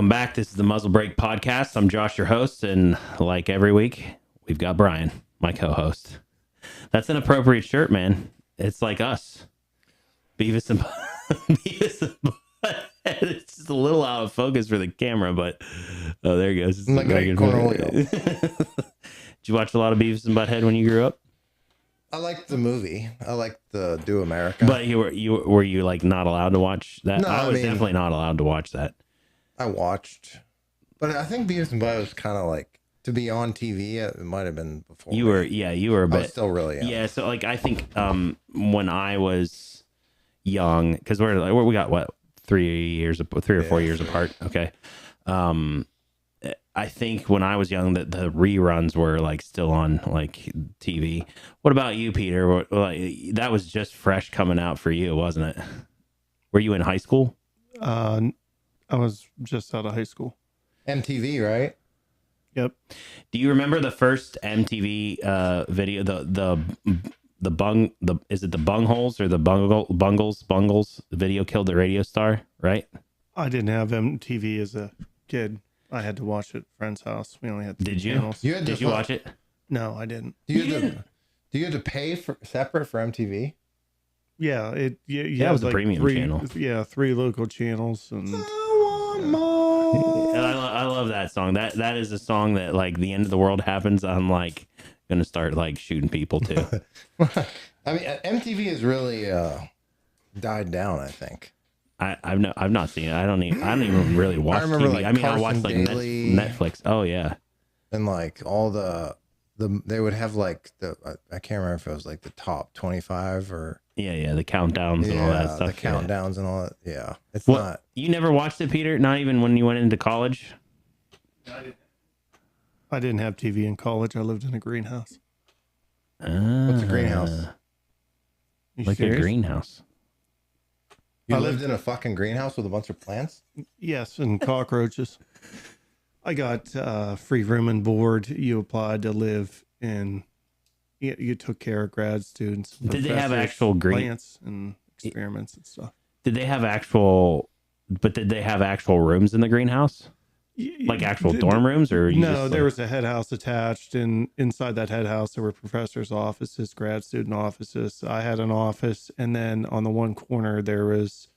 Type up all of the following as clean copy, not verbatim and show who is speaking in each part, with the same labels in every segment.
Speaker 1: Welcome back. This is the Muzzle Break Podcast. I'm Josh, your host, and like every week, we've got Brian, my co-host. That's an appropriate shirt, man. It's like us. Beavis and Beavis and Butthead. It's just a little out of focus for the camera, but oh, there it goes. It's
Speaker 2: like a corner wheel.
Speaker 1: Did you watch a lot of Beavis and Butthead when you grew up?
Speaker 2: I liked the movie. I liked the Do America.
Speaker 1: But were you like not allowed to watch that?
Speaker 2: No,
Speaker 1: I was definitely not allowed to watch that.
Speaker 2: I watched, but I think Beavis and Butthead was kind of like to be on TV. It might have been before.
Speaker 1: You were a bit.
Speaker 2: I was still really young.
Speaker 1: Yeah. So like I think when I was young, because we got what 3 or 4 years apart. Okay. I think when I was young that the reruns were like still on like TV. What about you, Peter? That was just fresh coming out for you, wasn't it? Were you in high school?
Speaker 3: I was just out of high school.
Speaker 2: MTV, right?
Speaker 3: Yep.
Speaker 1: Do you remember the first MTV video? Is it the Bungholes or the Bungles? The video killed the radio star, right?
Speaker 3: I didn't have MTV as a kid. I had to watch it at a friend's house. We only had three
Speaker 1: Did you?
Speaker 3: channels.
Speaker 1: Did you watch it?
Speaker 3: No, I didn't.
Speaker 2: Do you have to pay for separate for MTV?
Speaker 3: Yeah,
Speaker 1: That was the premium channel.
Speaker 3: Yeah, 3 local channels, and
Speaker 1: I love that song. That is a song that like the end of the world happens. I'm like gonna start like shooting people too.
Speaker 2: I mean, MTV has really died down, I think.
Speaker 1: I've not seen it. I don't even really watch
Speaker 2: remember,
Speaker 1: TV.
Speaker 2: like,
Speaker 1: I mean, I watch
Speaker 2: Carson
Speaker 1: like
Speaker 2: Daly.
Speaker 1: Netflix. Oh yeah.
Speaker 2: And like all the they would have like I can't remember if it was like the top 25 or
Speaker 1: Yeah, the countdowns and all that stuff.
Speaker 2: The countdowns and all that. Yeah, it's
Speaker 1: Well,
Speaker 2: not.
Speaker 1: You never watched it, Peter? Not even when you went into college?
Speaker 3: I didn't have TV in college. I lived in a greenhouse.
Speaker 2: What's a greenhouse?
Speaker 3: You
Speaker 1: Like
Speaker 3: serious?
Speaker 1: a greenhouse.
Speaker 2: You lived in a fucking greenhouse with a bunch of plants?
Speaker 3: Yes, and cockroaches. I got free room and board. You applied to live in. You took care of grad students.
Speaker 1: Did they have
Speaker 3: professors,
Speaker 1: actual
Speaker 3: plants and experiments and stuff?
Speaker 1: Did they have actual rooms in the greenhouse? Like actual dorm rooms, or
Speaker 3: no? There was a head house attached, and inside that head house there were professors' offices, grad student offices. I had an office, and then on the one corner there was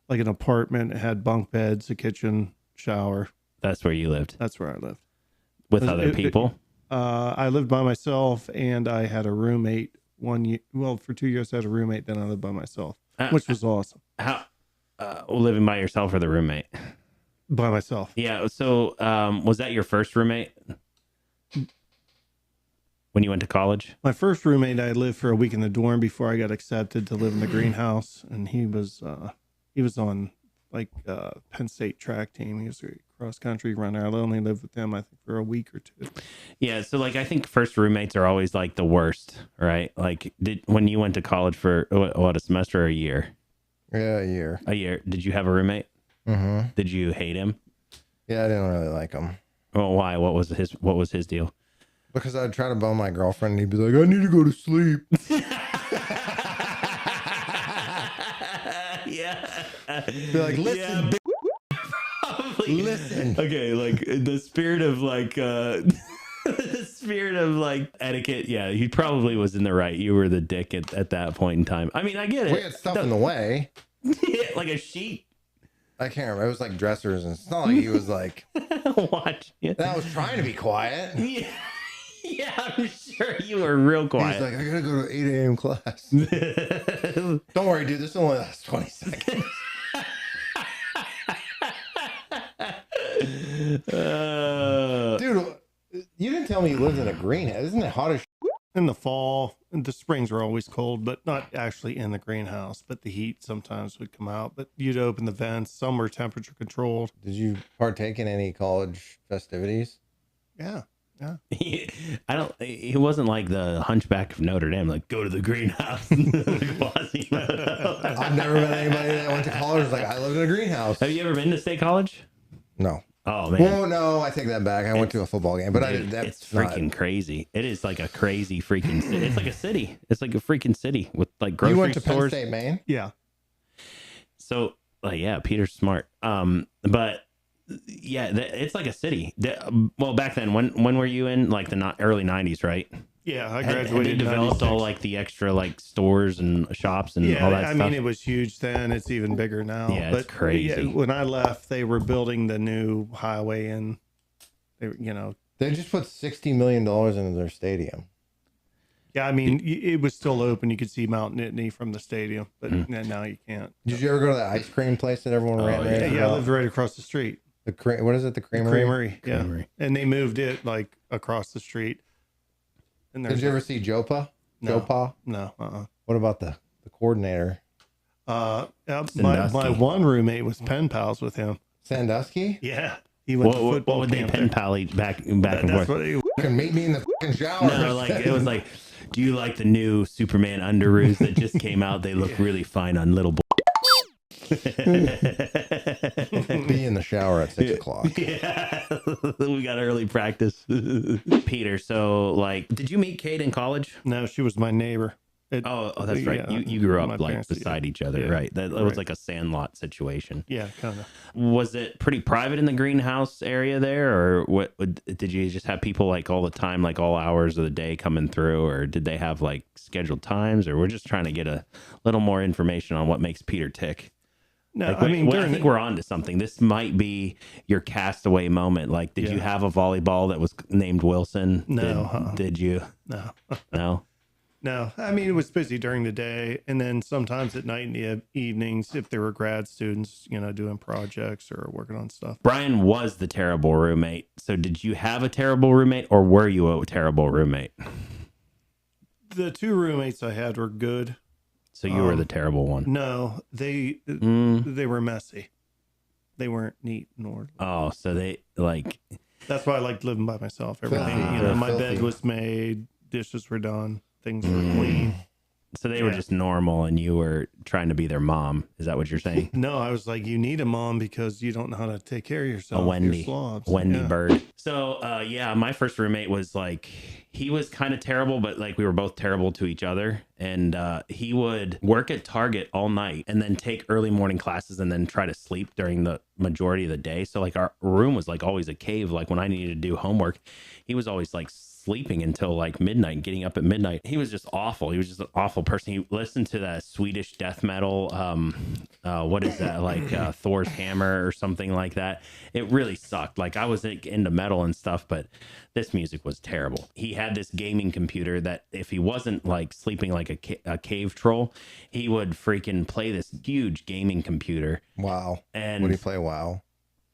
Speaker 3: like an apartment. It had bunk beds, a kitchen, shower.
Speaker 1: That's where you lived
Speaker 3: That's where I lived
Speaker 1: with other people.
Speaker 3: I lived by myself, and I had a roommate 1 year. Well, for 2 years I had a roommate. Then I lived by myself, which was awesome.
Speaker 1: How living by yourself or the roommate?
Speaker 3: By myself.
Speaker 1: Yeah. So, was that your first roommate when you went to college?
Speaker 3: My first roommate, I lived for a week in the dorm before I got accepted to live in the greenhouse, and he was on like Penn State track team. He was a cross country runner. I only lived with him, I think, for a week or 2.
Speaker 1: Yeah. So, like, I think first roommates are always like the worst, right? Like, when you went to college for what, a semester or a year?
Speaker 2: Yeah, a year.
Speaker 1: A year. Did you have a roommate?
Speaker 2: Mm-hmm.
Speaker 1: Did you hate him?
Speaker 2: Yeah, I didn't really like him.
Speaker 1: Well, why? What was his deal?
Speaker 2: Because I'd try to bone my girlfriend, and he'd be like, I need to go to sleep.
Speaker 1: Yeah.
Speaker 2: Be like, listen,
Speaker 1: Yeah, probably.
Speaker 2: listen.
Speaker 1: Okay, like the spirit of like the spirit of like etiquette. Yeah, he probably was in the right. You were the dick at that point in time. I mean, I get it.
Speaker 2: We had stuff in the way.
Speaker 1: Yeah, like a sheet.
Speaker 2: I can't remember. It was like dressers, and it's not like he was like.
Speaker 1: Watch. Yeah.
Speaker 2: And I was trying to be quiet.
Speaker 1: Yeah. Yeah, I'm sure you were real quiet.
Speaker 2: He's like, I gotta go to 8 a.m. class. Don't worry, dude. This only lasts 20 seconds. Dude, you didn't tell me you lived in a greenhouse. Isn't it hot as
Speaker 3: In the fall, and the springs were always cold, but not actually in the greenhouse. But the heat sometimes would come out. But you'd open the vents. Some were temperature controlled.
Speaker 2: Did you partake in any college festivities?
Speaker 3: Yeah.
Speaker 1: He wasn't like the Hunchback of Notre Dame, like go to the greenhouse. Like Quasimodo.
Speaker 2: I've never met anybody that went to college was like, I lived in a greenhouse.
Speaker 1: Have you ever been to State College?
Speaker 2: No.
Speaker 1: Oh man.
Speaker 2: Well, no, I take that back. I went to a football game, but
Speaker 1: Dude,
Speaker 2: that's
Speaker 1: it's freaking crazy. It is like a crazy freaking city. It's like a city. It's like a freaking city with like grocery
Speaker 2: You went to Penn
Speaker 1: stores.
Speaker 2: State, Maine?
Speaker 3: Yeah.
Speaker 1: So yeah, Peter's smart. But Yeah, it's like a city. Well, back then, when were you in like the early '90s, right?
Speaker 3: Yeah, I
Speaker 1: Had
Speaker 3: graduated
Speaker 1: they
Speaker 3: in
Speaker 1: developed all
Speaker 3: 96.
Speaker 1: like the extra like stores and shops and all that
Speaker 3: I
Speaker 1: stuff?
Speaker 3: mean, it was huge then. It's even bigger now.
Speaker 1: Yeah, it's crazy.
Speaker 3: When I left, they were building the new highway, and
Speaker 2: They just put $60 million into their stadium.
Speaker 3: yeah. I mean, it was still open. You could see Mount Nittany from the stadium, but now you can't.
Speaker 2: Did you ever go to that ice cream place that everyone ran?
Speaker 1: yeah.
Speaker 3: Yeah, I lived right across the street.
Speaker 2: What is it? The Creamery?
Speaker 3: Creamery, yeah.
Speaker 1: Creamery.
Speaker 3: And they moved it like across the street. And
Speaker 2: Did you ever see Jopa?
Speaker 3: No.
Speaker 2: Jopa?
Speaker 3: No.
Speaker 2: What about the coordinator?
Speaker 3: My one roommate was pen pals with him.
Speaker 2: Sandusky?
Speaker 3: Yeah, he went to football
Speaker 1: what would they
Speaker 3: camp
Speaker 1: pen
Speaker 3: there.
Speaker 1: pally back and
Speaker 3: That's
Speaker 1: forth?
Speaker 3: what he,
Speaker 2: Fucking meet me in the fucking shower.
Speaker 1: No, like it was like, do you like the new Superman underoos that just came out? They look really fine on little.
Speaker 2: Be in the shower at 6 o'clock.
Speaker 1: Yeah, we got early practice. Peter, so like, did you meet Kate in college?
Speaker 3: no, she was my neighbor.
Speaker 1: Oh, that's right.
Speaker 3: Yeah,
Speaker 1: You grew
Speaker 3: my
Speaker 1: up like
Speaker 3: parents,
Speaker 1: beside each other,
Speaker 3: yeah.
Speaker 1: right? That was
Speaker 3: Right.
Speaker 1: like a Sandlot situation.
Speaker 3: Yeah, kind of.
Speaker 1: Was it pretty private in the greenhouse area there, or what? Did you just have people like all the time, like all hours of the day coming through, or did they have like scheduled times? Or we're just trying to get a little more information on what makes Peter tick.
Speaker 3: No,
Speaker 1: Like,
Speaker 3: I mean,
Speaker 1: I think we're on to something. This might be your castaway moment. Like, did you
Speaker 3: Yeah.
Speaker 1: have a volleyball that was named Wilson?
Speaker 3: No,
Speaker 1: Did you?
Speaker 3: no,
Speaker 1: No.
Speaker 3: no. I mean, it was busy during the day, and then sometimes at night in the evenings, if there were grad students, doing projects or working on stuff.
Speaker 1: Brian was the terrible roommate. So, did you have a terrible roommate, or were you a terrible roommate?
Speaker 3: The two roommates I had were good.
Speaker 1: So you were the terrible one.
Speaker 3: No, they were messy. They weren't neat and orderly.
Speaker 1: Oh, so they like.
Speaker 3: That's why I liked living by myself. Everything,
Speaker 2: They're
Speaker 3: my
Speaker 2: filthy.
Speaker 3: bed was made, dishes were done, things were clean.
Speaker 1: So they were
Speaker 3: Yeah.
Speaker 1: just normal, and you were trying to be their mom. Is that what you're saying?
Speaker 3: No, I was like, you need a mom because you don't know how to take care of yourself.
Speaker 1: A Wendy,
Speaker 3: You're slobs.
Speaker 1: Wendy
Speaker 3: Yeah.
Speaker 1: Bird. So, yeah, my first roommate was like, he was kind of terrible, but like we were both terrible to each other. And he would work at Target all night and then take early morning classes and then try to sleep during the majority of the day. So like our room was like always a cave. Like when I needed to do homework, he was always like sleeping until like midnight and getting up at midnight. He was just awful. He was just an awful person. He listened to that Swedish death metal. What is that? Like Thor's Hammer or something like that. It really sucked. Like I was like, into metal and stuff, but this music was terrible. He had this gaming computer that if he wasn't like sleeping like a cave troll, he would freaking play this huge gaming computer.
Speaker 2: Wow.
Speaker 1: And
Speaker 2: What do you play? Wow.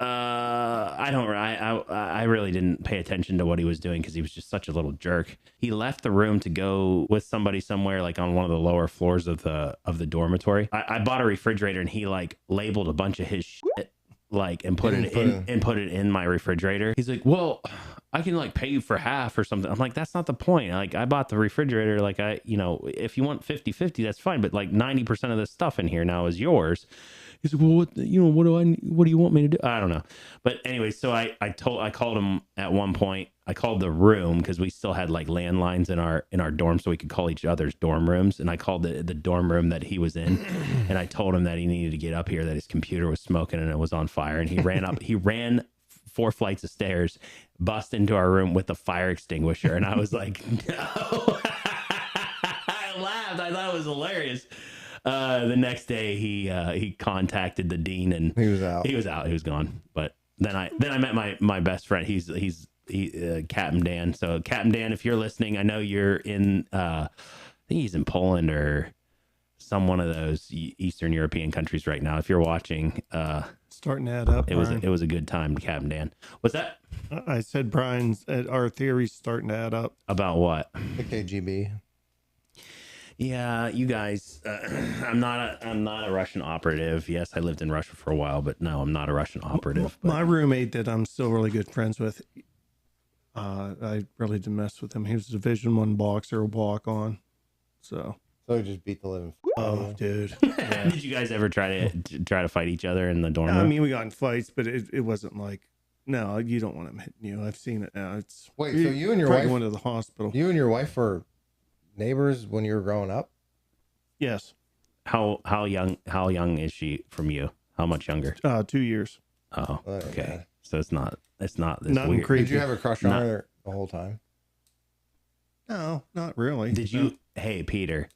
Speaker 1: I really didn't pay attention to what he was doing because he was just such a little jerk. He left the room to go with somebody somewhere like on one of the lower floors of the dormitory. I bought a refrigerator and he like labeled a bunch of his shit like and put it in my refrigerator. He's like, well, I can like pay you for half or something. I'm like, that's not the point. Like I bought the refrigerator. Like if you want 50-50, that's fine. But like 90% of the stuff in here now is yours. He's like, well, what do you want me to do? I don't know. But anyway, so I called him at one point. I called the room because we still had like landlines in our dorm so we could call each other's dorm rooms. And I called the dorm room that he was in. And I told him that he needed to get up here, that his computer was smoking and it was on fire. And he ran up, he ran 4 flights of stairs, bust into our room with a fire extinguisher. And I was like, no. I laughed. I thought it was hilarious. The next day he contacted the dean and
Speaker 2: He was out.
Speaker 1: He was gone. But then I met my best friend. He's Captain Dan. So Captain Dan, if you're listening, I know you're in I think he's in Poland or one of those Eastern European countries right now. If you're watching,
Speaker 3: Starting to add up.
Speaker 1: it was a good time, Captain Dan. What's that?
Speaker 3: I said our theory's starting to add up.
Speaker 1: About what?
Speaker 2: The KGB.
Speaker 1: Yeah, you guys, I'm not a Russian operative. Yes, I lived in Russia for a while, but no, I'm not a Russian operative. But
Speaker 3: My roommate that I'm still really good friends with, I really didn't mess with him. He was a Division I boxer, walk on. So
Speaker 2: he just beat the living.
Speaker 3: oh, dude.
Speaker 1: did you guys ever try to fight each other in the dorm room?
Speaker 3: I mean, we got in fights, but it wasn't like, no, you don't want him hitting you. I've seen it now. It's
Speaker 2: Wait, so you and your
Speaker 3: probably
Speaker 2: wife
Speaker 3: went to the hospital.
Speaker 2: You and your wife were neighbors when you were growing up?
Speaker 3: Yes.
Speaker 1: How young is she from you? How much younger?
Speaker 3: 2 years.
Speaker 1: Oh,
Speaker 2: Oh,
Speaker 1: okay.
Speaker 2: yeah.
Speaker 1: So it's not this
Speaker 3: Nothing
Speaker 1: weird.
Speaker 3: creepy.
Speaker 2: Did you have a crush on her the whole time?
Speaker 3: No, not really.
Speaker 1: Did
Speaker 3: No.
Speaker 1: you? Hey, Peter.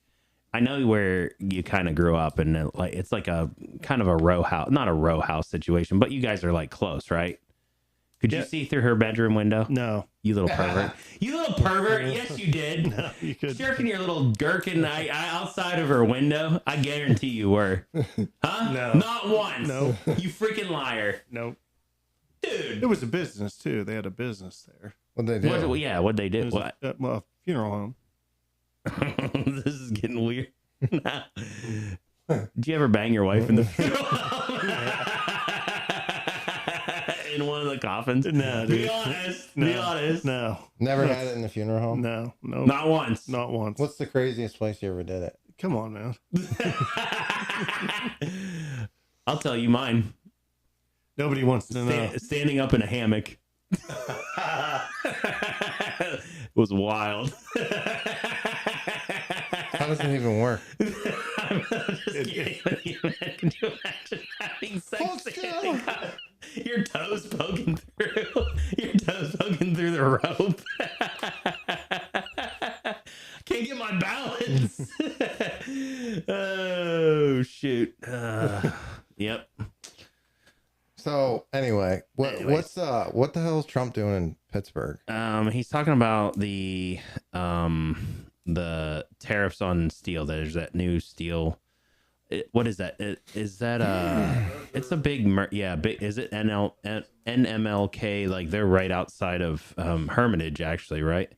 Speaker 1: I know where you kind of grew up, and it's like a kind of a row house, not a row house situation, but you guys are like close, right? Could you
Speaker 3: Yeah.
Speaker 1: see through her bedroom window?
Speaker 3: No.
Speaker 1: You little pervert. You little pervert. Yes, you did.
Speaker 3: No, you could.
Speaker 1: Jerking your little gherkin outside of her window. I guarantee you were. Huh?
Speaker 3: No.
Speaker 1: Not once.
Speaker 3: No.
Speaker 1: You freaking liar.
Speaker 3: Nope.
Speaker 1: Dude.
Speaker 3: It was a business too. They had a business there.
Speaker 2: What'd they do?
Speaker 1: What'd they
Speaker 3: It
Speaker 1: do?
Speaker 3: was
Speaker 1: What?
Speaker 3: a funeral home.
Speaker 1: This is getting weird. Did you ever bang your wife in the funeral? In one of the coffins?
Speaker 3: No,
Speaker 1: Be
Speaker 3: dude.
Speaker 1: honest.
Speaker 3: No.
Speaker 1: Be honest.
Speaker 3: No.
Speaker 2: Never had it in the funeral home?
Speaker 3: No. No.
Speaker 1: Not once.
Speaker 3: Not once.
Speaker 2: What's the craziest place you ever did it?
Speaker 3: Come on, man.
Speaker 1: I'll tell you mine.
Speaker 3: Nobody wants to know.
Speaker 1: Standing up in a hammock. It was wild.
Speaker 2: How does it even work?
Speaker 1: I'm just kidding. Could you imagine having sex
Speaker 2: Hold
Speaker 1: standing
Speaker 2: still.
Speaker 1: up? Your toes poking through. Your toes poking through the rope. Can't get my balance. Oh shoot. Yep.
Speaker 2: So anyway,
Speaker 1: Anyways.
Speaker 2: what the hell is Trump doing in Pittsburgh?
Speaker 1: He's talking about the tariffs on steel. There's that new steel. What is that? Is that it's a big big. Is it NMLK? Like they're right outside of Hermitage, actually, right?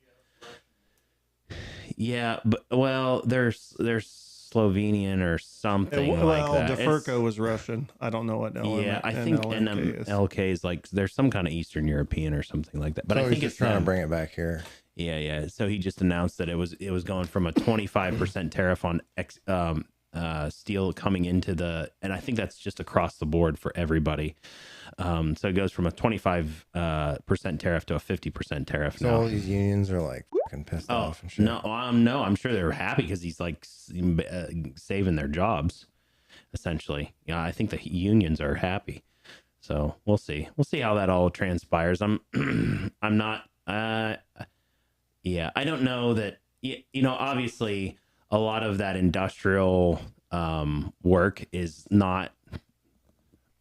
Speaker 1: Yeah, but well, there's Slovenian or something like that.
Speaker 3: DeFurco was Russian. I don't know what.
Speaker 1: I think NMLK is like there's some kind of Eastern European or something like that. But I think
Speaker 2: he's
Speaker 1: it's
Speaker 2: just trying to
Speaker 1: them.
Speaker 2: bring it back here.
Speaker 1: Yeah. So he just announced that it was going from a 25% tariff on steel coming into and I think that's just across the board for everybody. So it goes from a 25% tariff to a 50% tariff
Speaker 2: So
Speaker 1: now.
Speaker 2: all these unions are like fucking pissed off and shit.
Speaker 1: No, I'm sure they're happy because he's like saving their jobs, essentially. Yeah, I think the unions are happy. So we'll see. We'll see how that all transpires. I'm not. Yeah, I don't know that. Obviously, a lot of that industrial work is not.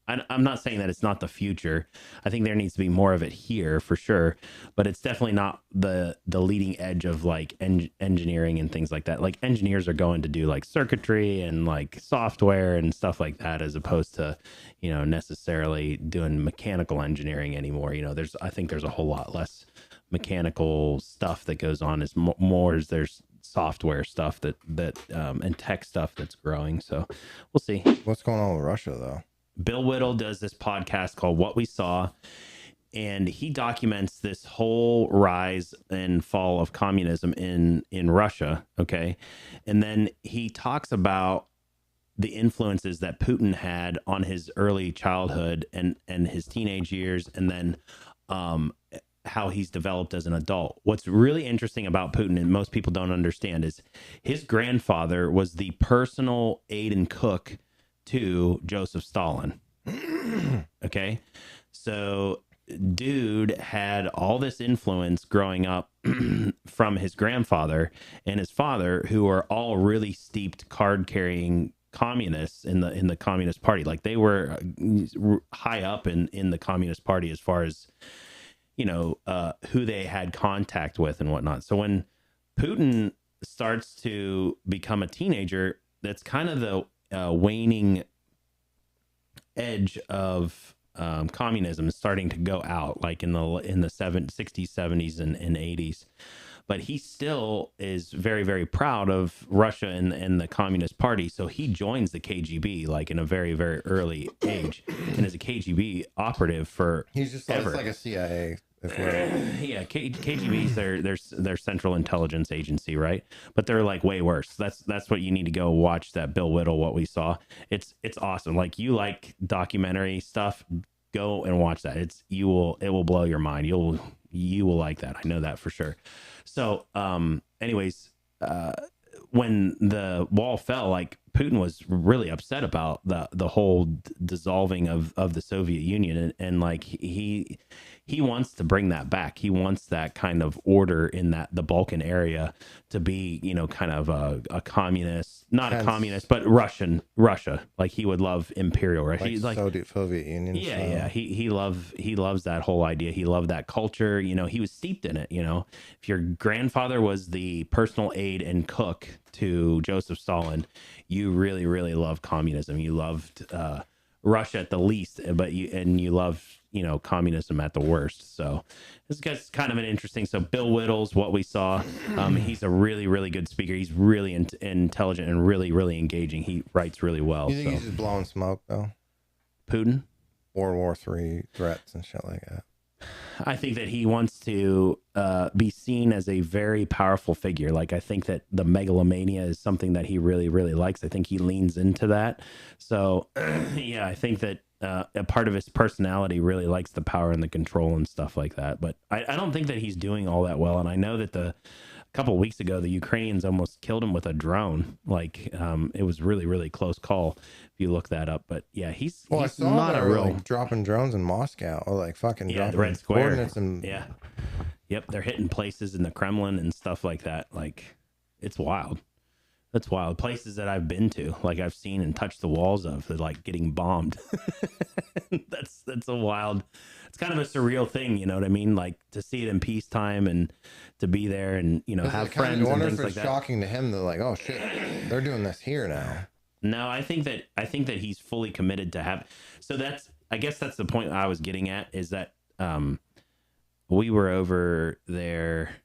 Speaker 1: I'm not saying that it's not the future. I think there needs to be more of it here for sure, but it's definitely not the leading edge of like engineering and things like that. Like engineers are going to do like circuitry and like software and stuff like that, as opposed to, necessarily doing mechanical engineering anymore. I think there's a whole lot less mechanical stuff that goes on. Is more as there's software stuff that and tech stuff that's growing. So we'll see.
Speaker 2: What's going on with Russia though?
Speaker 1: Bill Whittle does this podcast called What We Saw, and he documents this whole rise and fall of communism in Russia. Okay. And then he talks about the influences that Putin had on his early childhood and his teenage years, and then how he's developed as an adult. What's really interesting about Putin, and most people don't understand, is his grandfather was the personal aide and cook to Joseph Stalin. Okay. So dude had all this influence growing up from his grandfather and his father, who are all really steeped card carrying communists in the Communist Party. Like they were high up in the Communist Party as far as, who they had contact with and whatnot. So when Putin starts to become a teenager, that's kind of the waning edge of communism is starting to go out, like in the 60s, 70s, and 80s. But he still is very, very proud of Russia and the Communist Party. So he joins the KGB like in a very, very early age, and is a KGB operative for.
Speaker 2: He's just like, it's like a CIA.
Speaker 1: Yeah, KGB's their Central Intelligence Agency, right? But they're like way worse. That's what you need to go watch. That Bill Whittle, What We Saw. It's awesome. Like you like documentary stuff, go and watch that. It will blow your mind. You will like that. I know that for sure. So, anyways, when the wall fell, like Putin was really upset about the whole dissolving of the Soviet Union, and like he wants to bring that back. He wants that kind of order in the Balkan area to be, kind of a communist, not a communist, but Russia. Like he would love imperial Russia.
Speaker 2: Like Soviet Union.
Speaker 1: Yeah,
Speaker 2: style.
Speaker 1: yeah. He loves that whole idea. He loved that culture. He was steeped in it. If your grandfather was the personal aide and cook to Joseph Stalin, you really, really loved communism. You loved Russia at the least, but you loved communism at the worst. So this guy's kind of an interesting. So Bill Whittle's what we saw. He's a really, really good speaker. He's really intelligent and really, really engaging. He writes really well.
Speaker 2: You think he's just blowing smoke though?
Speaker 1: Putin?
Speaker 2: World War III threats and shit like that.
Speaker 1: I think that he wants to be seen as a very powerful figure. Like, I think that the megalomania is something that he really, really likes. I think he leans into that. So, yeah, I think that a part of his personality really likes the power and the control and stuff like that. But I don't think that he's doing all that well. And I know that a couple of weeks ago, the Ukrainians almost killed him with a drone. Like, it was really, really close call if you look that up. But yeah, he's
Speaker 2: I saw
Speaker 1: not a real
Speaker 2: like dropping drones in Moscow, or like fucking dropping
Speaker 1: the Red Square.
Speaker 2: coordinates and
Speaker 1: Yeah, yep, they're hitting places in the Kremlin and stuff like that. Like, it's wild. That's wild. Places that I've been to, like I've seen and touched the walls of, they're like getting bombed. That's a wild. It's kind of a surreal thing, you know what I mean? Like to see it in peacetime and to be there and have friends and things like that.
Speaker 2: Shocking to him. They're like, oh shit, they're doing this here now.
Speaker 1: No, I think that he's fully committed to have. So I guess that's the point I was getting at, is that we were over there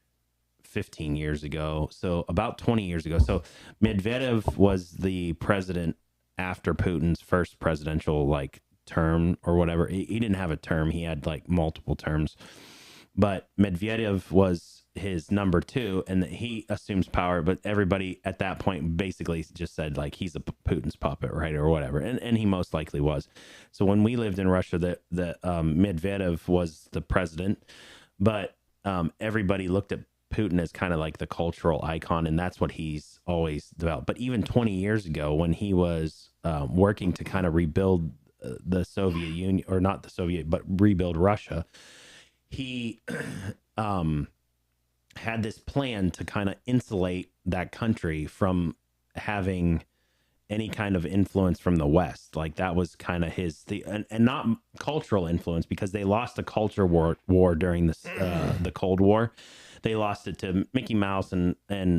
Speaker 1: 15 years ago. So about 20 years ago. So Medvedev was the president after Putin's first presidential term or whatever. He didn't have a term. He had multiple terms, but Medvedev was his number two, and he assumes power. But everybody at that point basically just said he's a Putin's puppet, right, or whatever, and he most likely was. So when we lived in Russia, the Medvedev was the president, but everybody looked at Putin as kind of like the cultural icon, and that's what he's always developed. But even 20 years ago, when he was working to kind of rebuild the Soviet Union, or not the Soviet, but rebuild Russia, he had this plan to kind of insulate that country from having any kind of influence from the West. Like that was kind of and not cultural influence, because they lost a culture war during the Cold War. They lost it to Mickey Mouse and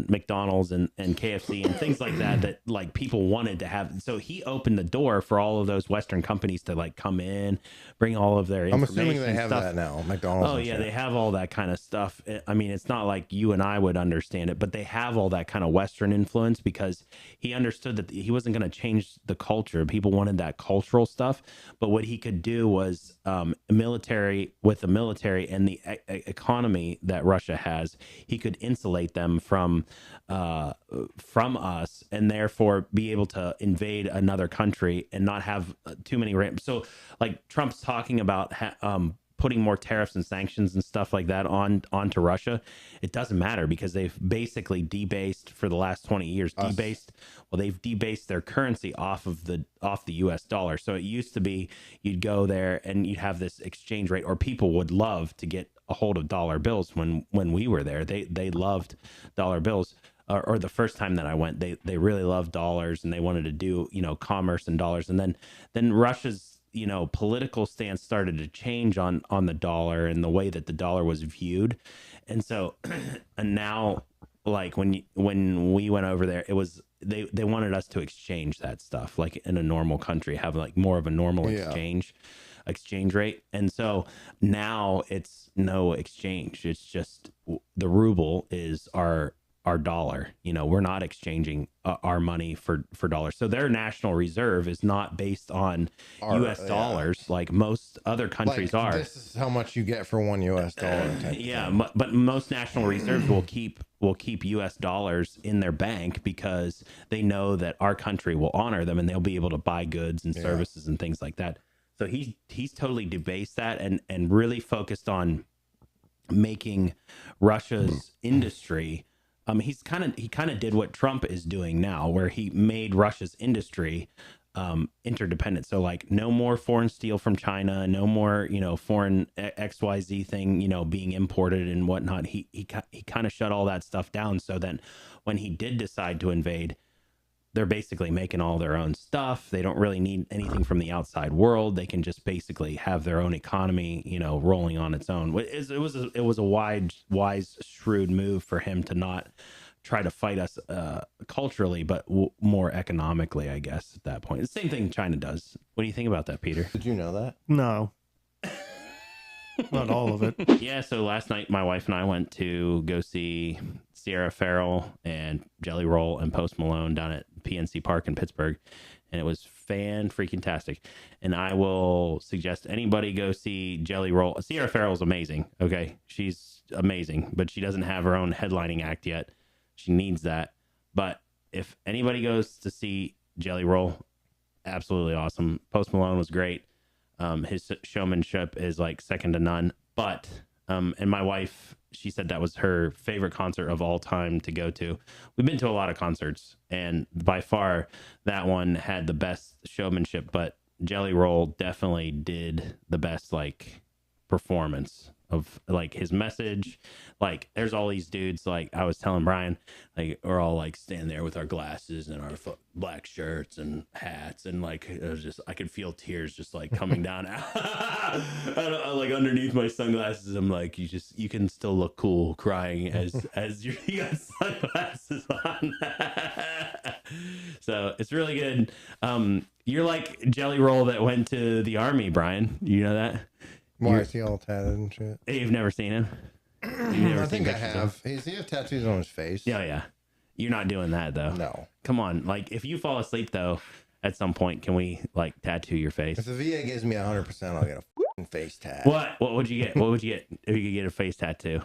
Speaker 1: McDonald's and KFC and things like that people wanted to have. So he opened the door for all of those Western companies to come in, bring all of their information.
Speaker 2: I'm assuming they have
Speaker 1: stuff.
Speaker 2: that now, McDonald's.
Speaker 1: Oh yeah, they have all that kind of stuff. I mean, it's not like you and I would understand it, but they have all that kind of Western influence, because he understood that he wasn't going to change the culture. People wanted that cultural stuff, but what he could do was with the military and the economy that Russia has, he could insulate them from us, and therefore be able to invade another country and not have too many ramps. So Trump's talking about putting more tariffs and sanctions and stuff like that onto Russia. It doesn't matter, because they've basically debased for the last 20 years. They've debased their currency off the US dollar. So it used to be you'd go there and you'd have this exchange rate, or people would love to get a hold of dollar bills. When we were there, they loved dollar bills. Or the first time that I went, they really loved dollars, and they wanted to do commerce in dollars. And then Russia's political stance started to change on the dollar and the way that the dollar was viewed. And so and now when we went over there, it was they wanted us to exchange that stuff in a normal country, have more of a normal exchange rate. And so now it's no exchange. It's just the ruble is our dollar. We're not exchanging our money for dollars. So their national reserve is not based on US dollars like most other countries are.
Speaker 2: This is how much you get for $1 US.
Speaker 1: But most national reserves will keep US dollars in their bank, because they know that our country will honor them, and they'll be able to buy goods and services and things like that. So he's totally debased that and really focused on making Russia's industry he kind of did what Trump is doing now, where he made Russia's industry interdependent. So like no more foreign steel from China, no more, foreign XYZ thing, being imported and whatnot. He kind of shut all that stuff down. So then when he did decide to invade, they're basically making all their own stuff. They don't really need anything from the outside world. They can just basically have their own economy, rolling on its own. It was a wise, shrewd move for him to not try to fight us culturally, but more economically, I guess, at that point. The same thing China does. What do you think about that, Peter?
Speaker 2: Did you know that?
Speaker 3: No. Not all of it.
Speaker 1: Yeah, so last night my wife and I went to go see Sierra Farrell and Jelly Roll and Post Malone down at PNC Park in Pittsburgh, and it was fan-freaking-tastic. And I will suggest anybody go see Jelly Roll. Sierra Farrell's amazing, okay? She's amazing, but she doesn't have her own headlining act yet. She needs that. But if anybody goes to see Jelly Roll, absolutely awesome. Post Malone was great. His showmanship is like second to none. But and my wife, she said that was her favorite concert of all time to go to. We've been to a lot of concerts, and by far that one had the best showmanship. But Jelly Roll definitely did the best like performance of like his message. Like there's all these dudes, like I was telling Brian, like we're all like standing there with our glasses and our black shirts and hats, and like it was just, I could feel tears just like coming down like underneath my sunglasses. I'm like, you can still look cool crying as you got sunglasses on. So it's really good. You're like Jelly Roll that went to the army, Brian. You know that?
Speaker 2: Why is he all tatted and shit?
Speaker 1: You've never seen him?
Speaker 2: I think I have. Does he have tattoos on his face?
Speaker 1: Yeah. You're not doing that though.
Speaker 2: No.
Speaker 1: Come on. Like if you fall asleep though, at some point, can we like tattoo your face?
Speaker 2: If the VA gives me 100%, I'll get a fucking face tat.
Speaker 1: What would you get? What would you get if you could get a face tattoo?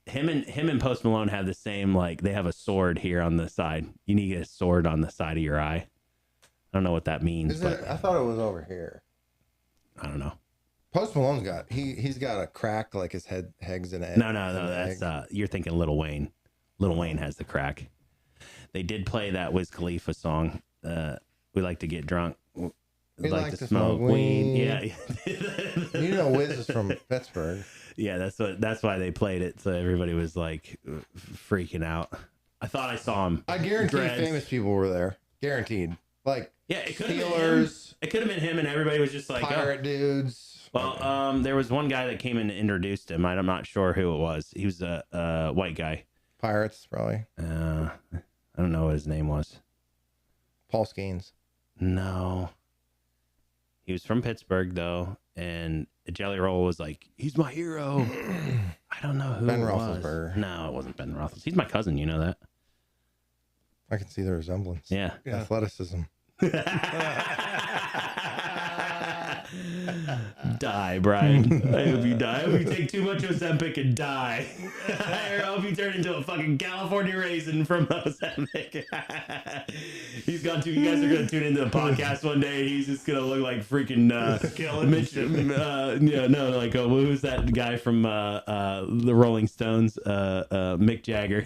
Speaker 1: Him and Post Malone have the same, like they have a sword here on the side. You need to get a sword on the side of your eye. I don't know what that means.
Speaker 2: I thought it was over here.
Speaker 1: I don't know.
Speaker 2: Post Malone's got he's got a crack like his head's in it.
Speaker 1: No, that's you're thinking Lil Wayne. Lil Wayne has the crack. They did play that Wiz Khalifa song. We like to get drunk. We like to smoke weed. Yeah.
Speaker 2: You know Wiz is from Pittsburgh.
Speaker 1: Yeah, that's why they played it. So everybody was like freaking out. I thought I saw him.
Speaker 2: I guarantee famous people were there. Guaranteed. Like
Speaker 1: it could
Speaker 2: Steelers.
Speaker 1: It could have been him, and everybody was just like
Speaker 2: pirate dudes.
Speaker 1: Well, there was one guy that came in and introduced him. I'm not sure who it was. He was a white guy.
Speaker 2: Pirates, probably.
Speaker 1: I don't know what his name was.
Speaker 2: Paul Skeens.
Speaker 1: No. He was from Pittsburgh, though, and Jelly Roll was like, he's my hero. I don't know who
Speaker 2: Ben
Speaker 1: it
Speaker 2: Roethlisberger.
Speaker 1: was. No, it wasn't Ben Roethlisberger. He's my cousin, you know that?
Speaker 2: I can see the resemblance.
Speaker 1: Yeah.
Speaker 2: Athleticism.
Speaker 1: Die, Brian. I hope you die. I hope you take too much Ozempic and die. I hope you turn into a fucking California raisin from Ozempic. You guys are going to tune into the podcast one day and he's just going to look like freaking Mitch. Who's that guy from the Rolling Stones? Mick Jagger.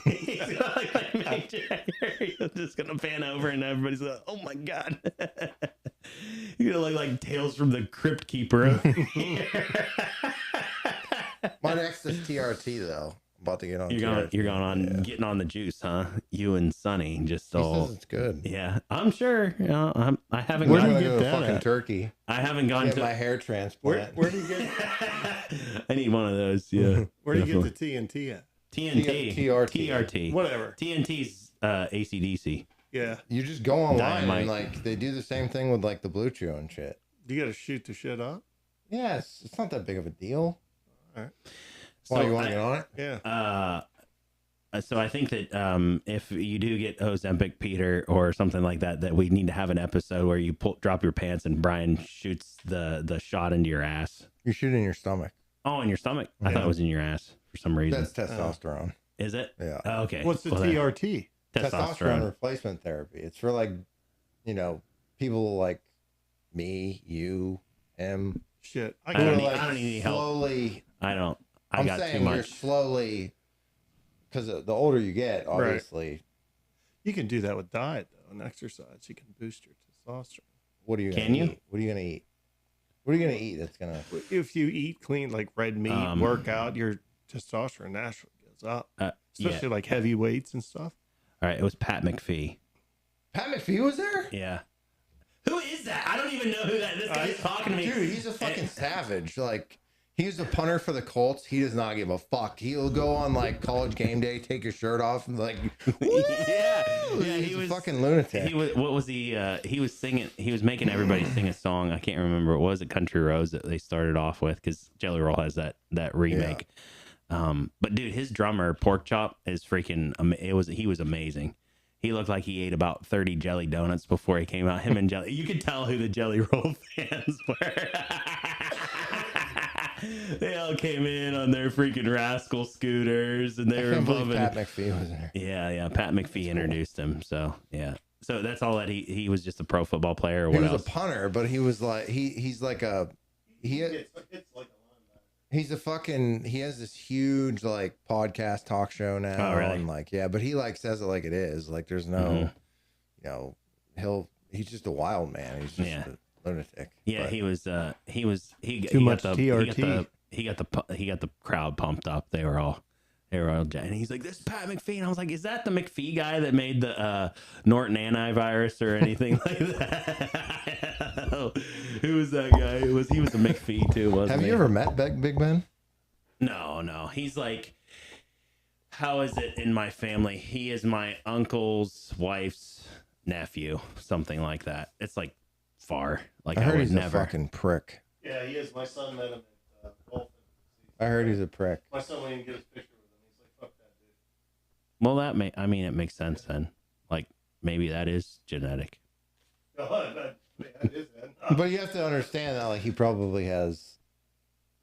Speaker 1: He's going to look like Mick Jagger. He's just going to pan over and everybody's like, oh my God. You're gonna look like Tales from the Crypt Keeper.
Speaker 2: My next is TRT though. I'm about to get on.
Speaker 1: You're going on getting on the juice, huh? You and Sonny just
Speaker 2: he
Speaker 1: all.
Speaker 2: says it's good.
Speaker 1: Yeah, I'm sure. I haven't.
Speaker 2: Where
Speaker 1: gone,
Speaker 2: do you get
Speaker 3: that
Speaker 2: fucking
Speaker 3: at?
Speaker 2: turkey?
Speaker 1: I haven't gone
Speaker 2: Get
Speaker 1: to
Speaker 2: my hair transplant.
Speaker 3: Where do you get
Speaker 1: I need one of those. Yeah.
Speaker 3: where do you get the TNT at?
Speaker 1: TNT?
Speaker 2: TRT.
Speaker 3: Whatever.
Speaker 1: TNT's AC/DC.
Speaker 3: Yeah.
Speaker 2: You just go online
Speaker 1: Dynamite.
Speaker 2: and like they do the same thing with like the Blue Chew and shit.
Speaker 3: You got to shoot the shit up.
Speaker 2: Yes, it's not that big of a deal.
Speaker 3: All right.
Speaker 2: Why you want to get on it?
Speaker 3: Yeah.
Speaker 1: So I think that if you do get Ozempic, Peter, or something like that, that we need to have an episode where you drop your pants and Brian shoots the shot into your ass.
Speaker 2: You shoot in your stomach.
Speaker 1: Oh, in your stomach? I thought it was in your ass for some reason.
Speaker 2: That's testosterone.
Speaker 1: Is it?
Speaker 2: Yeah.
Speaker 1: Oh, okay.
Speaker 3: What's the
Speaker 1: Well,
Speaker 3: TRT?
Speaker 2: Testosterone replacement therapy. It's for like, people like me, you, him.
Speaker 3: Shit.
Speaker 1: I don't
Speaker 3: got
Speaker 1: need- I don't need any help.
Speaker 2: slowly.
Speaker 1: I don't.
Speaker 2: I'm
Speaker 1: got
Speaker 2: saying
Speaker 1: too
Speaker 2: you're
Speaker 1: much.
Speaker 2: slowly because the older you get, obviously.
Speaker 3: You can do that with diet though and exercise. You can boost your testosterone.
Speaker 2: What are you?
Speaker 1: Can you?
Speaker 2: Eat? What are you gonna eat? What are you gonna eat that's gonna?
Speaker 3: If you eat clean, like red meat, work out, your testosterone naturally goes up, especially like heavy weights and stuff.
Speaker 1: All right, it was Pat McPhee.
Speaker 2: Pat McPhee was there?
Speaker 1: Yeah. Who is that? I don't even know who that. This guy's talking to me.
Speaker 2: Dude, he's a fucking savage. Like, he's a punter for the Colts. He does not give a fuck. He'll go on like College Game Day, take his shirt off, and like,
Speaker 1: yeah,
Speaker 2: he was a fucking lunatic.
Speaker 1: He was. What was he? He was singing. He was making everybody sing a song. I can't remember. It was Country Roads that they started off with because Jelly Roll has that remake. Yeah. But dude, his drummer Pork Chop is freaking. He was amazing. He looked like he ate about 30 jelly donuts before he came out. Him and Jelly. You could tell who the Jelly Roll fans were. They all came in on their freaking rascal scooters, and they were bumping.
Speaker 2: Pat McPhee was there.
Speaker 1: Yeah. Pat McPhee introduced him. So yeah. So that's all that he was just a pro football player. Or
Speaker 2: He
Speaker 1: what
Speaker 2: was
Speaker 1: else?
Speaker 2: a punter, but he was like he's like a he's a fucking he has this huge like podcast talk show now.
Speaker 1: Oh, really?
Speaker 2: And like but he like says it like it is. Like there's no he's just a wild man. He's just a lunatic.
Speaker 1: Yeah,
Speaker 2: but.
Speaker 1: He
Speaker 3: Too much TRT.
Speaker 1: He got the crowd pumped up. They were all and he's like, "This is Pat McPhee," and I was like, "Is that the McPhee guy that made the Norton antivirus or anything like that?" Who was that guy? He was a McPhee too, wasn't
Speaker 2: Have
Speaker 1: he?
Speaker 2: you ever met Big Ben?
Speaker 1: No. He's like, how is it in my family? He is my uncle's wife's nephew, something like that. It's like far. Like
Speaker 2: I heard he's
Speaker 1: never.
Speaker 2: a fucking prick.
Speaker 3: Yeah, he is. My son met him at golf.
Speaker 2: I heard he's a prick.
Speaker 3: My son went and get his picture with him. He's like, "Fuck that dude."
Speaker 1: Well, it makes sense then. Like maybe that is genetic.
Speaker 3: That is then.
Speaker 2: But you have to understand that like he probably has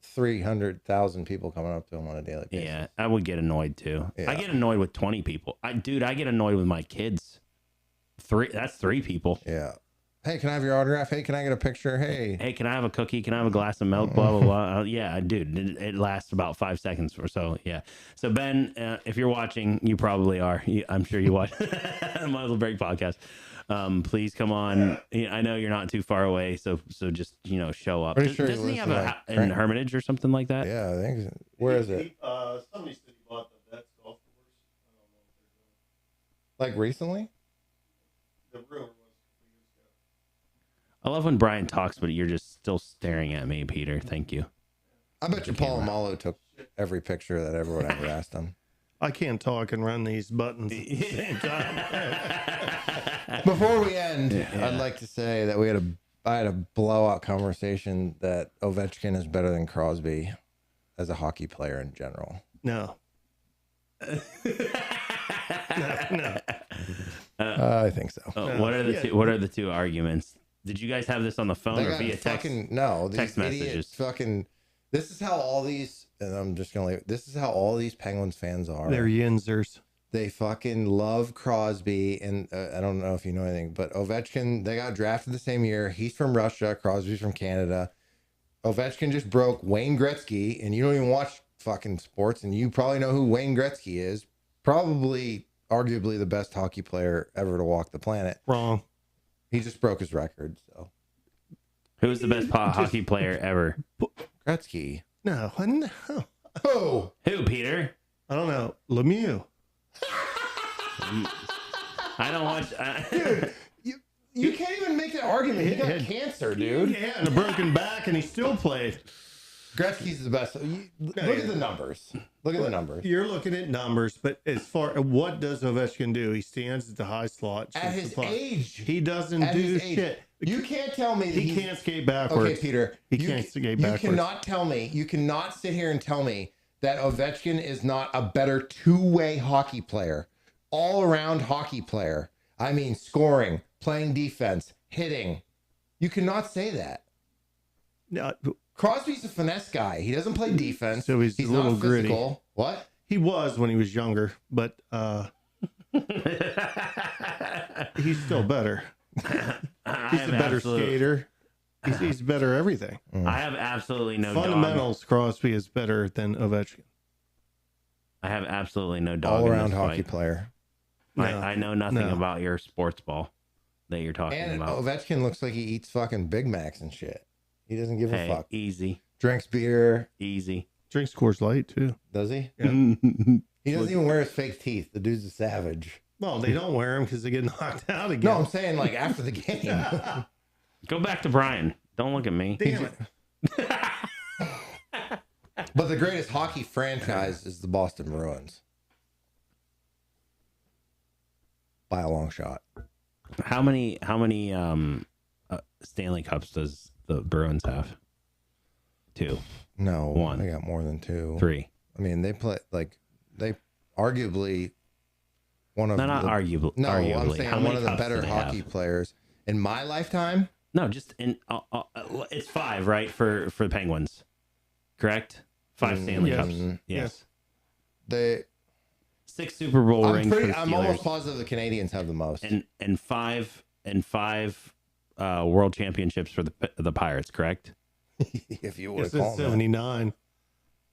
Speaker 2: 300,000 people coming up to him on a daily basis.
Speaker 1: Yeah, I would get annoyed too.
Speaker 2: Yeah.
Speaker 1: I get annoyed with 20 people. I get annoyed with my kids. That's 3 people.
Speaker 2: Yeah. Hey, can I have your autograph? Hey, can I get a picture? Hey,
Speaker 1: Can I have a cookie? Can I have a glass of milk? Blah, blah, blah. Yeah, dude, it lasts about 5 seconds or so. Yeah. So, Ben, if you're watching, you probably are. I'm sure you watch the Muzzle Break podcast. Please come on. I know you're not too far away, so just, show up.
Speaker 2: Pretty sure
Speaker 1: Doesn't he have
Speaker 2: like
Speaker 1: in Hermitage or something like that?
Speaker 2: Yeah, I think so. Where is it?
Speaker 3: Somebody said he bought the Vets golf course. I don't know what they're doing.
Speaker 2: Like recently?
Speaker 3: The rumor was a couple years ago.
Speaker 1: I love when Brian talks, but you're just still staring at me, Peter. Thank you.
Speaker 2: I bet you Paul Malo took every picture that everyone ever asked him.
Speaker 3: I can't talk and run these buttons at the same time.
Speaker 2: Before we end, I'd like to say that I had a blowout conversation that Ovechkin is better than Crosby as a hockey player in general.
Speaker 3: No. No.
Speaker 2: I think so.
Speaker 1: What are the two arguments? Did you guys have this on the phone
Speaker 2: They
Speaker 1: or
Speaker 2: got
Speaker 1: via text?
Speaker 2: No, these
Speaker 1: text
Speaker 2: idiots
Speaker 1: messages.
Speaker 2: fucking. This is how all these, and I'm just gonna leave. This is how all these Penguins fans are.
Speaker 3: They're yinzers.
Speaker 2: They fucking love Crosby, and I don't know if you know anything, but Ovechkin. They got drafted the same year. He's from Russia. Crosby's from Canada. Ovechkin just broke Wayne Gretzky, and you don't even watch fucking sports, and you probably know who Wayne Gretzky is. Probably, arguably, the best hockey player ever to walk the planet.
Speaker 3: Wrong.
Speaker 2: He just broke his record. So
Speaker 1: Who's the best hockey player ever?
Speaker 2: Gretzky.
Speaker 3: No.
Speaker 2: Oh,
Speaker 1: Who, Peter?
Speaker 3: I don't know. Lemieux.
Speaker 1: I don't watch.
Speaker 2: dude, you can't even make that argument. He got cancer, dude.
Speaker 3: Yeah, and a broken back, and he still played.
Speaker 2: Gretzky's the best. Look at the numbers. Look at the numbers.
Speaker 3: You're looking at numbers, but as far what does Ovechkin do? He stands at the high slot.
Speaker 2: At
Speaker 3: shoots
Speaker 2: his
Speaker 3: the puck.
Speaker 2: age.
Speaker 3: He doesn't
Speaker 2: At
Speaker 3: do
Speaker 2: his age.
Speaker 3: shit.
Speaker 2: You can't tell me that
Speaker 3: He can't skate backwards.
Speaker 2: Okay, Peter.
Speaker 3: He can't skate backwards.
Speaker 2: You cannot tell me. You cannot sit here and tell me that Ovechkin is not a better two-way hockey player, all-around hockey player. I mean, scoring, playing defense, hitting. You cannot say that.
Speaker 3: No,
Speaker 2: Crosby's a finesse guy. He doesn't play defense.
Speaker 3: So he's a little
Speaker 2: not
Speaker 3: gritty.
Speaker 2: physical. What?
Speaker 3: he was when he was younger, but he's still better. He's a better skater. He's better everything.
Speaker 1: I have absolutely no
Speaker 3: Fundamentals. Crosby is better than Ovechkin.
Speaker 1: I have absolutely no dog
Speaker 2: All
Speaker 1: in
Speaker 2: around
Speaker 1: this
Speaker 2: hockey
Speaker 1: fight.
Speaker 2: player.
Speaker 1: I know nothing about your sports ball that you're talking
Speaker 2: And
Speaker 1: about.
Speaker 2: Ovechkin looks like he eats fucking Big Macs and shit. He doesn't give a fuck.
Speaker 1: Easy.
Speaker 2: Drinks beer.
Speaker 1: Easy.
Speaker 3: Drinks Coors Light too.
Speaker 2: Does he?
Speaker 3: Yeah.
Speaker 2: He doesn't even wear his fake teeth. The dude's a savage.
Speaker 3: Well, they don't wear them because they get knocked out again.
Speaker 2: No, I'm saying like after the game.
Speaker 1: Go back to Brian. Don't look at me.
Speaker 3: Damn it.
Speaker 2: But the greatest hockey franchise is the Boston Bruins. By a long shot.
Speaker 1: How many Stanley Cups does the Bruins have? 2.
Speaker 2: No,
Speaker 1: 1.
Speaker 2: they got more than 2.
Speaker 1: 3.
Speaker 2: I mean, they play like they arguably one of
Speaker 1: Not arguably.
Speaker 2: No,
Speaker 1: arguably.
Speaker 2: I'm saying
Speaker 1: How
Speaker 2: one
Speaker 1: many
Speaker 2: of the
Speaker 1: cups
Speaker 2: better
Speaker 1: do they
Speaker 2: hockey
Speaker 1: have?
Speaker 2: players in my lifetime.
Speaker 1: No, just in it's 5, right, for the Penguins, correct? 5 Stanley
Speaker 3: yes.
Speaker 1: Cups. Yes.
Speaker 2: They
Speaker 1: 6 Super Bowl rings for the Steelers.
Speaker 2: I'm almost positive the Canadians have the most.
Speaker 1: and 5 world championships for the Pirates, correct?
Speaker 2: If you would
Speaker 3: It's
Speaker 2: have
Speaker 3: in
Speaker 2: called that.
Speaker 3: 79.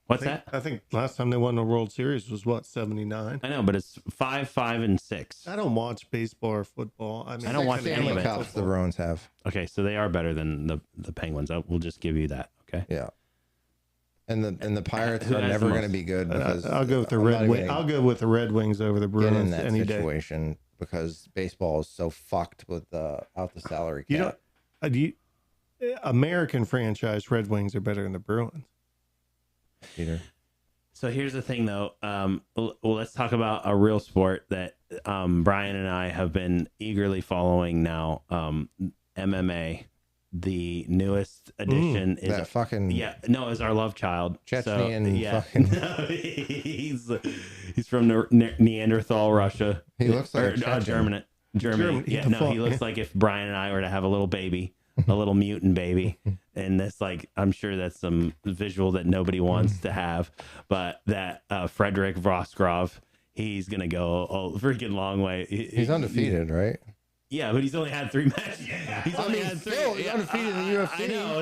Speaker 1: What's that?
Speaker 3: I think last time they won the World Series was what, 79?
Speaker 1: I know, but it's 5, 5, and 6.
Speaker 3: I don't watch baseball or football. I mean,
Speaker 1: I don't watch any
Speaker 2: Stanley
Speaker 1: of it.
Speaker 2: Cups the Bruins have.
Speaker 1: Okay, so they are better than the Penguins. We'll just give you that. Okay.
Speaker 2: Yeah. And the Pirates
Speaker 1: Who
Speaker 2: are
Speaker 1: has
Speaker 2: never
Speaker 1: the
Speaker 2: going to
Speaker 1: most?
Speaker 2: be good because
Speaker 3: I'll go with the
Speaker 2: I'm
Speaker 3: Red
Speaker 2: not
Speaker 3: Wings.
Speaker 2: even
Speaker 3: I'll go with the Red Wings over the
Speaker 2: get in
Speaker 3: Bruins
Speaker 2: that
Speaker 3: any day.
Speaker 2: situation because baseball is so fucked with out the salary
Speaker 3: You
Speaker 2: cap.
Speaker 3: know, American franchise Red Wings are better than the Bruins.
Speaker 2: Peter.
Speaker 1: So here's the thing, though. Well, let's talk about a real sport that Brian and I have been eagerly following now. MMA, the newest edition is
Speaker 2: That fucking
Speaker 1: is our love child.
Speaker 2: Chechnyan fucking-
Speaker 1: he's from Neanderthal Russia.
Speaker 2: He looks like a Chechen.
Speaker 1: Germany.
Speaker 3: Germany,
Speaker 1: Yeah,
Speaker 3: the
Speaker 1: no, he
Speaker 3: fuck,
Speaker 1: looks like if Brian and I were to have a little baby, a little mutant baby, and that's like, I'm sure that's some visual that nobody wants to have, but that Frederick Vosgrov, he's gonna go a freaking long way.
Speaker 2: He's undefeated, right?
Speaker 1: Yeah, but he's only had 3 matches. He's only had 3.
Speaker 2: Still, he's undefeated in the UFC.
Speaker 1: I know.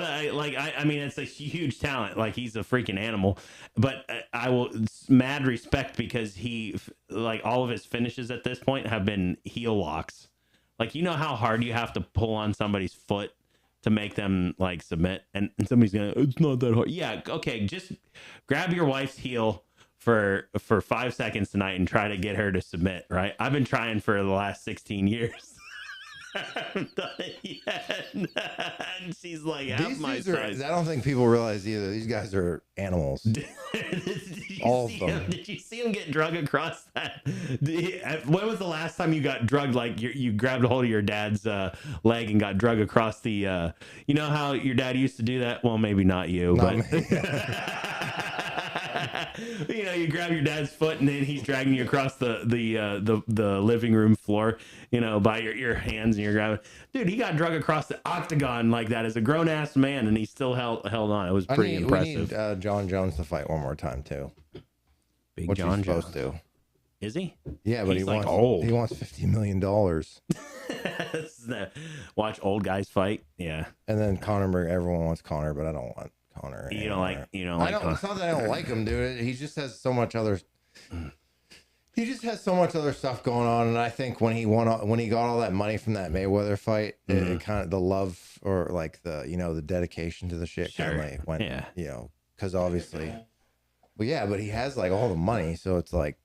Speaker 1: I mean, it's a huge talent. Like, he's a freaking animal. But I will mad respect because he, like, all of his finishes at this point have been heel locks. Like, you know how hard you have to pull on somebody's foot to make them, like, submit? And somebody's going to, it's not that hard. Yeah, okay, just grab your wife's heel for 5 seconds tonight and try to get her to submit, right? I've been trying for the last 16 years. I haven't done it yet. And she's like half
Speaker 2: These
Speaker 1: my
Speaker 2: dudes are,
Speaker 1: size.
Speaker 2: I don't think people realize either. These guys are animals. All of them.
Speaker 1: Did you see him get drug across that? When was the last time you got drugged? Like you grabbed a hold of your dad's leg and got drug across the. You know how your dad used to do that? Well, maybe not you,
Speaker 2: Not
Speaker 1: but.
Speaker 2: me.
Speaker 1: You know, you grab your dad's foot and then he's dragging you across the living room floor, you know, by your hands, and you're grabbing. Dude, he got drug across the octagon like that as a grown ass man, and he still held on. It was pretty impressive.
Speaker 2: We need John Jones to fight one more time too.
Speaker 1: Big
Speaker 2: What
Speaker 1: John
Speaker 2: you
Speaker 1: Jones.
Speaker 2: supposed to?
Speaker 1: Is he?
Speaker 2: Yeah, but
Speaker 1: He's
Speaker 2: he
Speaker 1: like
Speaker 2: wants
Speaker 1: old.
Speaker 2: He wants $50 million,
Speaker 1: Watch old guys fight. Yeah.
Speaker 2: and then everyone wants Conor, but I don't want Conor.
Speaker 1: You don't like.
Speaker 2: I don't. It's not that I don't like him, dude. He just has so much other. He just has so much other stuff going on, and I think when he got all that money from that Mayweather fight, it kind of the love or like the the dedication to the shit kind of like went, because obviously, well, yeah, but he has like all the money, so it's like,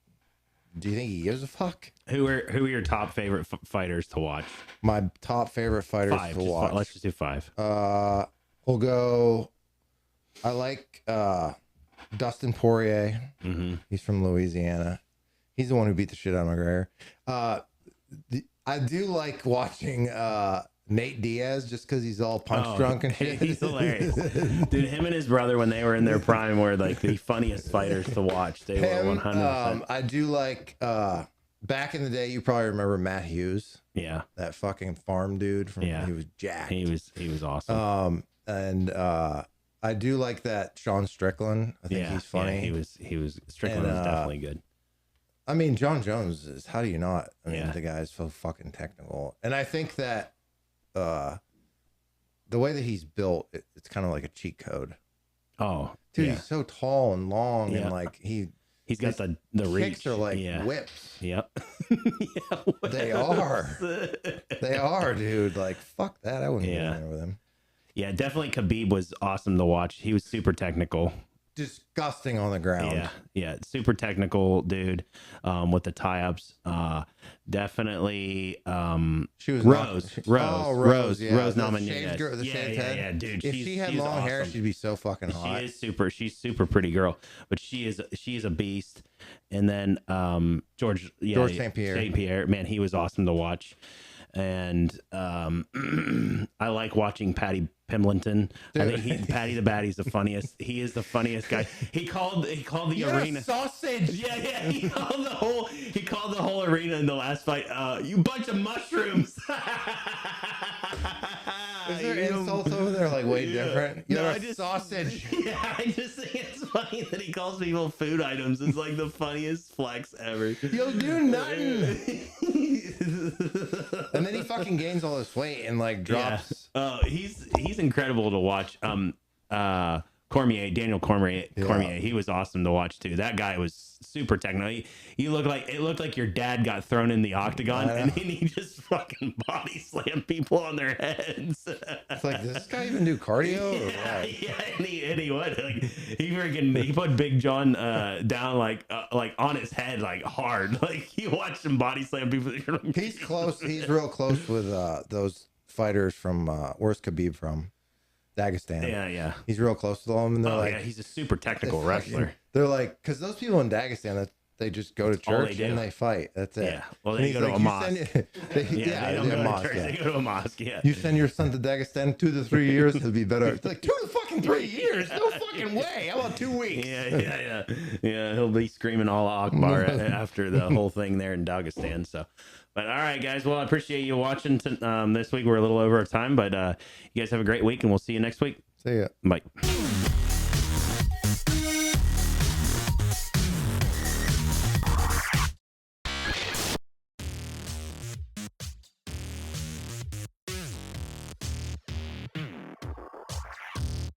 Speaker 2: do you think he gives a fuck?
Speaker 1: Who are your top favorite fighters to watch?
Speaker 2: My top favorite fighters
Speaker 1: 5.
Speaker 2: to watch.
Speaker 1: Let's just do 5.
Speaker 2: We'll go. I like Dustin Poirier.
Speaker 1: Mm-hmm.
Speaker 2: He's from Louisiana. He's the one who beat the shit out of McGregor. I do like watching Nate Diaz just because he's all punch drunk and shit.
Speaker 1: He's hilarious. Dude, him and his brother, when they were in their prime, were like the funniest fighters to watch. They were 100%.
Speaker 2: I do like, back in the day, you probably remember Matt Hughes.
Speaker 1: Yeah.
Speaker 2: That fucking farm dude. He was jacked.
Speaker 1: He was awesome.
Speaker 2: And I do like that Sean Strickland. I think he's funny.
Speaker 1: Yeah, he was Strickland was definitely good.
Speaker 2: I mean, John Jones is, how do you not? I mean, the guy's so fucking technical. And I think that the way that he's built, it's kind of like a cheat code.
Speaker 1: Oh,
Speaker 2: Dude, he's so tall and long, and like
Speaker 1: He's got the reach.
Speaker 2: Kicks are like whips.
Speaker 1: Yep.
Speaker 2: They are. They are, dude. Like, fuck that. I wouldn't be in there with him.
Speaker 1: Yeah, definitely Khabib was awesome to watch. He was super technical.
Speaker 2: Disgusting on the ground.
Speaker 1: Yeah, super technical dude with the tie-ups. Definitely
Speaker 2: she was
Speaker 1: Rose
Speaker 2: nominated.
Speaker 1: The shaved head. Yeah, dude.
Speaker 2: If she had long hair, she'd be so fucking hot.
Speaker 1: She's super pretty girl, but she is a beast. And then George St. Pierre, man, he was awesome to watch. And I like watching Patty Pimlinton. Dude. I think Patty the Baddie's the funniest. He is the funniest guy. He called the arena
Speaker 2: sausage.
Speaker 1: Yeah. He called the whole arena in the last fight. You bunch of mushrooms.
Speaker 2: Is there insults over there like way different? You're sausage.
Speaker 1: Yeah, I just think it's funny that he calls people food items. It's like the funniest flex ever.
Speaker 2: You'll do nothing. And then he fucking gains all this weight and like drops.
Speaker 1: Yeah. He's incredible to watch. Daniel Cormier, he was awesome to watch too. That guy was super technical. He looked like your dad got thrown in the octagon and then he just fucking body slammed people on their heads.
Speaker 2: It's like, does this guy even do cardio?
Speaker 1: And he would. Like, he put Big John down like on his head like hard. Like, you watched him body slam people.
Speaker 2: He's close. He's real close with those fighters from where's Khabib from? Dagestan.
Speaker 1: Yeah.
Speaker 2: He's real close to them, and they're
Speaker 1: he's a super technical wrestler.
Speaker 2: They're like, because those people in Dagestan, they just go to church and they fight. That's it.
Speaker 1: Yeah. Well, they go to a mosque.
Speaker 2: They go
Speaker 1: to a mosque. Yeah.
Speaker 2: You send your son to Dagestan 2 to 3 years, he'll be better. It's like 2 to fucking 3 years. No fucking way. How about 2 weeks?
Speaker 1: Yeah. He'll be screaming Allah Akbar after the whole thing there in Dagestan. So. But all right, guys. Well, I appreciate you watching this week. We're a little over our time, but you guys have a great week, and we'll see you next week.
Speaker 2: See ya.
Speaker 1: Bye.